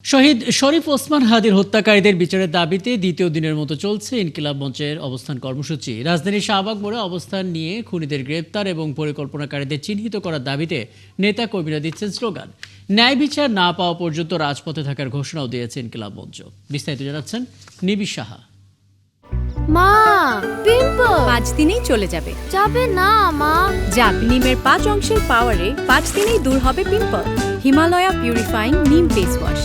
শহীদ শরীফ ওসমান হাদির হত্যাকারীদের বিচারের দাবিতে দ্বিতীয় দিনের মতো চলছে ইনকিলাব মঞ্চের অবস্থান কর্মসূচি। রাজধানীর শাহবাগ মোড়ে অবস্থান নিয়ে খুনিদের গ্রেপ্তার এবং পরিকল্পনাকারীদের চিহ্নিত করার দাবিতে নেতা কর্মীরা দিচ্ছেন স্লোগান। ন্যায় বিচার না পাওয়া পর্যন্ত রাজপথে থাকার ঘোষণাও দিয়েছে ইনকিলাব মঞ্চ। বিস্তারিত জানাচ্ছেন নিবিড় সাহা। মা, পিম্পল 5 দিনেই চলে যাবে। যাবে না মা। যাক, নিমের 5 অংশের পাওয়ারে 5 দিনেই দূর হবে পিম্পল। হিমালয়া পিউরিফাইং নিম ফেস ওয়াশ।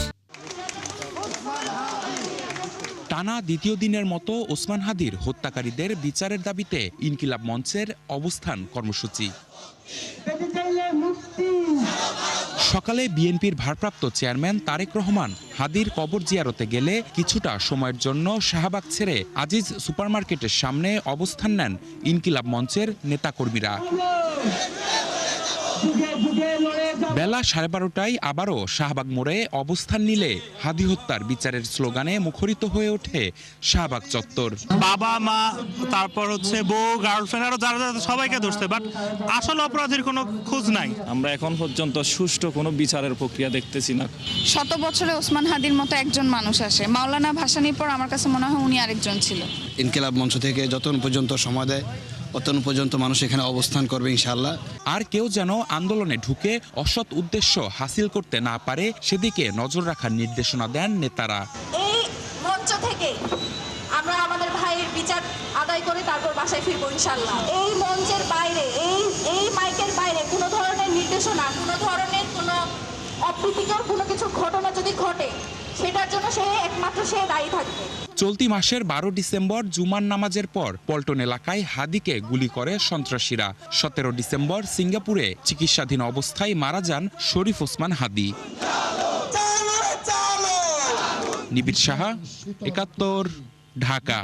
টানা দ্বিতীয় দিনের মতো ওসমান হাদির হত্যাকারীদের বিচারের দাবিতে ইনকিলাব মঞ্চের অবস্থান কর্মসূচি। সকালে বিএনপির ভারপ্রাপ্ত চেয়ারম্যান তারেক রহমান হাদির কবর জিয়ারতে গেলে কিছুটা সময়ের জন্য শাহবাগ ছেড়ে আজিজ সুপারমার্কেটের সামনে অবস্থান নেন ইনকিলাব মঞ্চের নেতাকর্মীরা। বেলা 12:30টায় আবারও শাহবাগ মোড়ে অবস্থান নিলে হাদি হত্যার বিচারের স্লোগানে মুখরিত হয়ে ওঠে শাহবাগ চত্বর। বাবা মা, তারপর হচ্ছে বউ, গার্লফ্রেন্ড, আরো যারা যারা সবাইকে ধরছে, বাট আসল অপরাধীর কোনো খোঁজ নাই। আমরা এখন পর্যন্ত সুষ্ঠু কোনো বিচারের প্রক্রিয়া দেখতেছি না। শত বছরে ওসমান হাদির মতো একজন মানুষ আসে, মাওলানা ভাসানীর পর আমার কাছে মনে হয় উনি আরেকজন ছিল। ইনকিলাব মঞ্চ থেকে যতক্ষণ পর্যন্ত সময় দেয় ততক্ষণ পর্যন্ত মানুষ এখানে অবস্থান করবে ইনশাআল্লাহ। আর কেউ যেন আন্দোলনে ঢুকে অসৎ উদ্দেশ্য হাসিল করতে না পারে সেদিকে নজর রাখার নির্দেশনা দেন নেতারা। এই মঞ্চ থেকে আমরা আমাদের ভাইয়ের বিচার আদায় করে তারপর বাসায় ফিরবো ইনশাআল্লাহ। এই মঞ্চের বাইরে, এই মাইকের বাইরে কোনো ধরনের নির্দেশনা, কোনো ধরনের কোনো অপ্রীতিকর কোনো কিছু ঘটনা যদি ঘটে, সেটার জন্য একমাত্র সে দায়ী থাকবে। চলতি মাসের 12 ডিসেম্বর জুমার নামাজের পর পল্টন এলাকায় হাদিকে গুলি করে সন্ত্রাসীরা। 17 ডিসেম্বর সিঙ্গাপুরে চিকিৎসাধীন অবস্থায় মারা যান শরীফ ওসমান হাদি। নিবিড় সাহা, 71, ঢাকা।